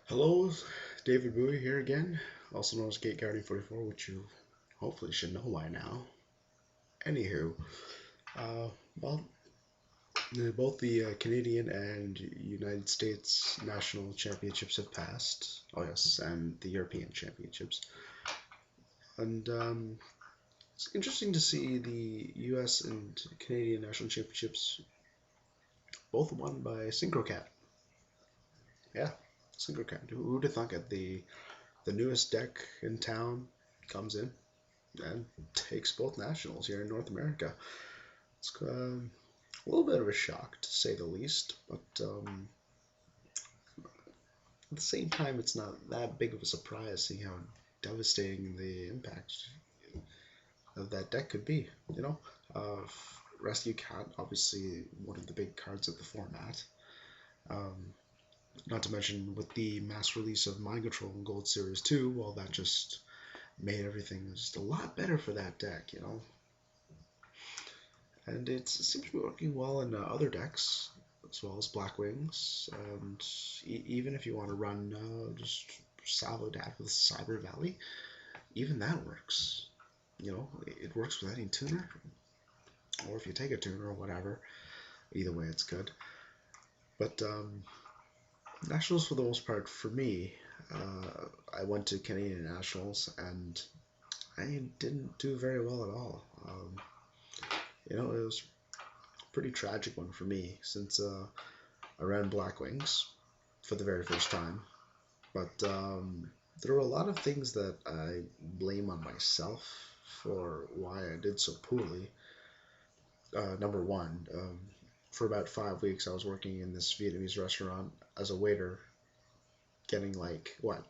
Hello, David Bowie here again, also known as Gate Guardian 44, which you hopefully should know by now. Anywho, uh, well, both the Canadian and United States national championships have passed. Oh yes, and the European championships. And it's interesting to see the U.S. and Canadian national championships both won by Synchrocat. Yeah, Synchrocat. Who would have thunk it? The newest deck in town comes in and takes both nationals here in North America. It's a little bit of a shock to say the least, but at the same time, it's not that big of a surprise seeing how devastating the impact of that deck could be. Uh, Rescue Cat, obviously one of the big cards of the format. Um, Not to mention with the mass release of Mind Control and Gold Series 2, well, that just made everything just a lot better for that deck. And it seems to be working well in other decks as well as Black Wings. And even if you want to run just Salvo Dad with Cyber Valley, even that works. It works with any tuner, or if you take a tuner or whatever. Either way, it's good. But nationals, for the most part, for me, I went to Canadian nationals and I didn't do very well at all. It was a pretty tragic one for me since I ran Black Wings for the very first time. But there were a lot of things that I blame on myself for why I did so poorly. Number one, for about 5 weeks, I was working in this Vietnamese restaurant as a waiter, getting like what,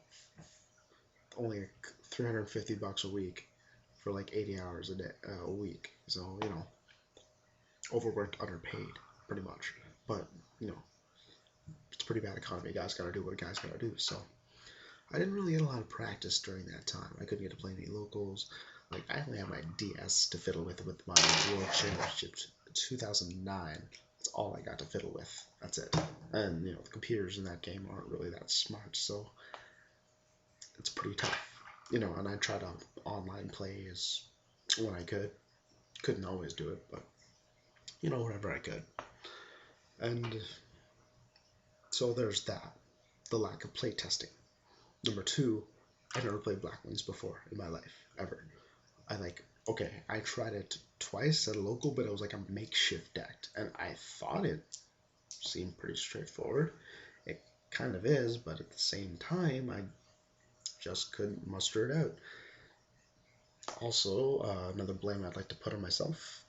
only like $350 a week for like 80 hours a week. So overworked, underpaid, pretty much. But you know, it's a pretty bad economy. Guys gotta do what guys gotta do. So I didn't really get a lot of practice during that time. I couldn't get to play any locals. Like I only had my DS to fiddle with my World Championships 2009. That's all I got to fiddle with. That's it. And the computers in that game aren't really that smart, so it's pretty tough. And I tried to online play as when I could. Couldn't always do it, but whenever I could. And so there's that. The lack of play testing. Number two, I never played Black Wings before in my life, ever. Okay, I tried it twice at a local, but it was like a makeshift deck, and I thought it seemed pretty straightforward. It kind of is, but at the same time, I just couldn't muster it out. Also, another blame I'd like to put on myself,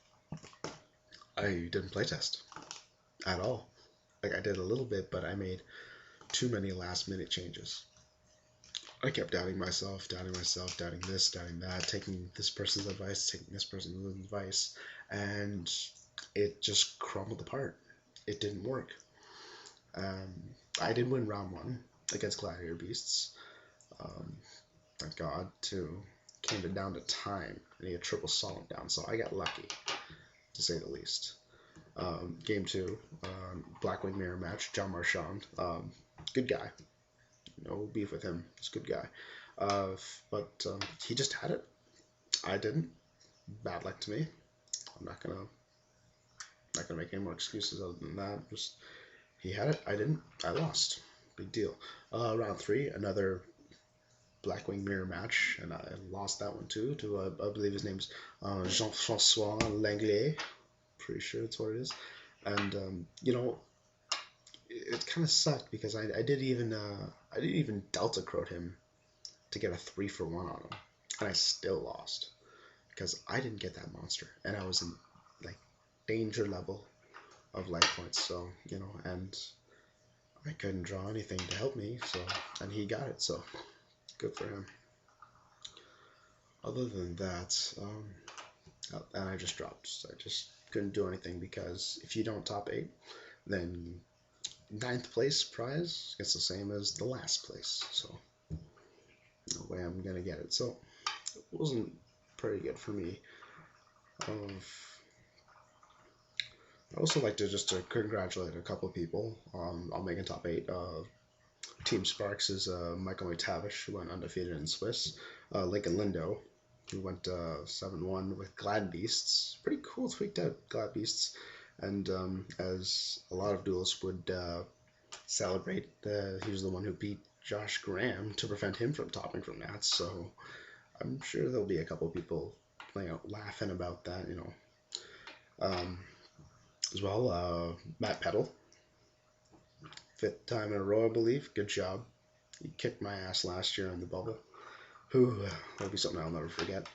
I didn't playtest at all. Like, I did a little bit, but I made too many last minute changes. I kept doubting myself, doubting this, doubting that, taking this person's advice, taking this person's advice, and it just crumbled apart. It didn't work. Um, I did win round one against Gladiator Beasts. Thank God, too. Came it down to time, and he had triple solid down, so I got lucky, to say the least. Game two, Blackwing Mirror match, John Marchand. Good guy. No beef with him. He's a good guy. But he just had it. I didn't. Bad luck to me. I'm not gonna make any more excuses other than that. Just he had it. I didn't. I lost. Big deal. Round three, another Blackwing Mirror match, and I lost that one too. To I believe his name's Jean-François Langlais. Pretty sure that's what it is. And it kind of sucked because I did even Delta Crowed him to get a 3-for-1 on him, and I still lost because I didn't get that monster, and I was in like danger level of life points. So and I couldn't draw anything to help me. So and he got it. So good for him. Other than that, and I just dropped. So I just couldn't do anything because if you don't top 8, then ninth place prize gets the same as the last place. So no way I'm gonna get it. So it wasn't pretty good for me. I also like to just to congratulate a couple of people on making top 8. Team Sparks is Michael McTavish, who went undefeated in Swiss. Lincoln Lindo, who went 7-1 with Glad Beasts. Pretty cool, tweaked out Glad Beasts. And as a lot of duelists would celebrate, he was the one who beat Josh Graham to prevent him from topping from Nats. So I'm sure there'll be a couple people laughing about that, you know. As well, Matt Peddle, fifth time in a row, I believe. Good job. He kicked my ass last year in the bubble. That'll be something I'll never forget.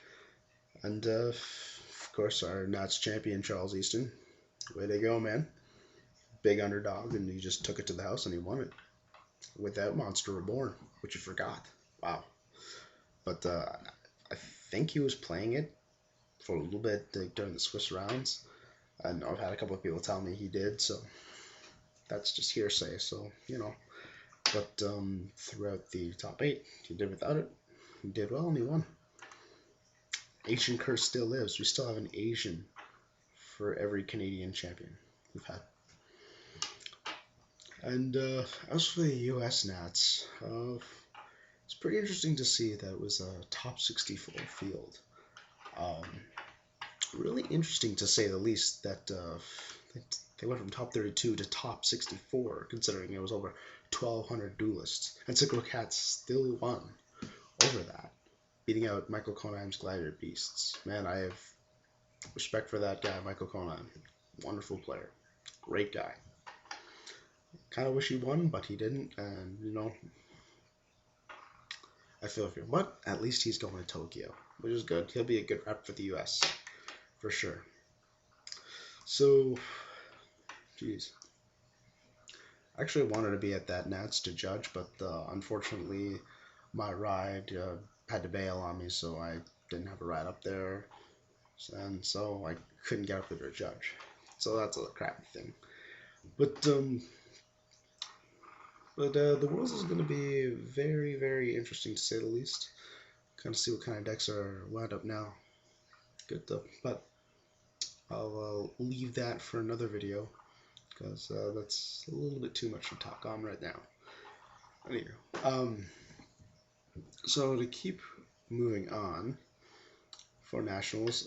And of course, our Nats champion, Charles Easton. Way to go, man. Big underdog, and he just took it to the house and he won it without Monster Reborn, which you forgot. Wow. But I think he was playing it for a little bit during the Swiss rounds. And I've had a couple of people tell me he did, so that's just hearsay. So, you know. But throughout the top 8, he did without it. He did well and he won. Asian curse still lives. We still have an Asian for every Canadian champion we've had. And as for the U.S. Nats, it's pretty interesting to see that it was a top 64 field. Really interesting to say the least that they went from top 32 to top 64, considering it was over 1,200 duelists. And Synchro Cats still won over that, beating out Michael Konheim's Gladiator Beasts. Man, I have respect for that guy, Michael Konheim. Wonderful player. Great guy. Kind of wish he won, but he didn't. And, you know, I feel for him. But at least he's going to Tokyo, which is good. He'll be a good rep for the U.S. for sure. So, geez. I actually wanted to be at that Nats to judge, but unfortunately my ride had to bail on me, so I didn't have a ride up there, and so I couldn't get up there to judge. So that's a crappy thing. But the Worlds is going to be very, very interesting to say the least. Kind of see what kind of decks are wound up now. Good though, but I'll leave that for another video because that's a little bit too much to talk on right now. Anyway, so to keep moving on for nationals,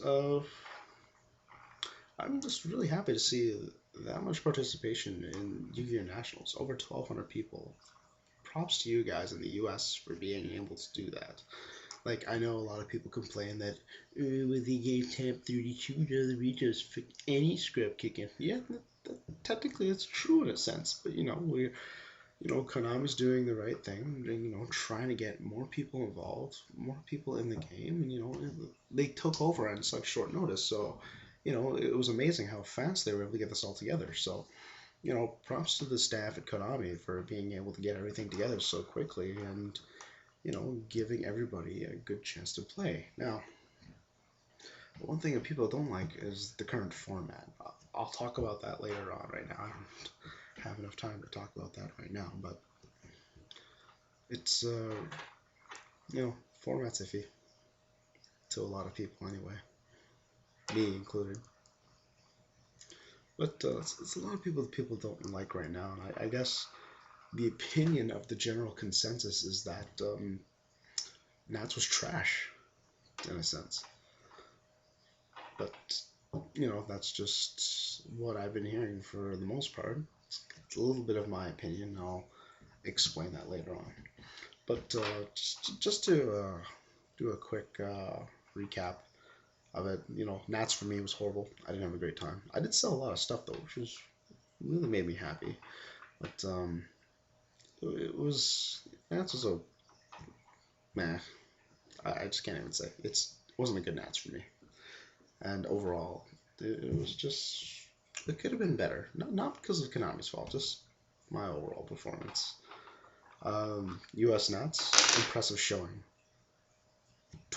I'm just really happy to see that much participation in Yu-Gi-Oh! Nationals. Over 1,200 people. Props to you guys in the US for being able to do that. Like, I know a lot of people complain that with the game tab 32, the regions for any script kicking. Yeah, technically it's true in a sense, but Konami's doing the right thing, trying to get more people involved, more people in the game, and they took over on such short notice, so it was amazing how fast they were able to get this all together. So, props to the staff at Konami for being able to get everything together so quickly and giving everybody a good chance to play. Now, one thing that people don't like is the current format. I'll talk about that later on. Right now, I don't have enough time to talk about that right now, but it's format's iffy to a lot of people anyway, me included. But it's a lot of people that people don't like right now, and I guess the opinion of the general consensus is that Nats was trash in a sense. But that's just what I've been hearing for the most part. It's a little bit of my opinion. I'll explain that later on. But just to do a quick recap of it, Nats for me was horrible. I didn't have a great time. I did sell a lot of stuff though, which really made me happy. But Nats was a meh. I just can't even say it wasn't a good Nats for me. And overall, it was just, it could have been better. Not because of Konami's fault, just my overall performance. US Nats, impressive showing.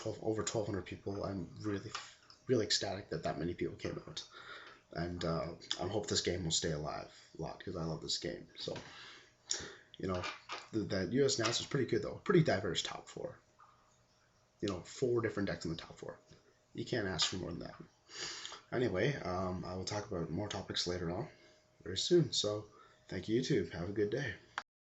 Over 1,200 people. I'm really, really ecstatic that many people came out. And I hope this game will stay alive a lot because I love this game. So, that US Nats was pretty good though. Pretty diverse top 4. 4 different decks in the top 4. You can't ask for more than that. Anyway, I will talk about more topics later on very soon. So, thank you, YouTube. Have a good day.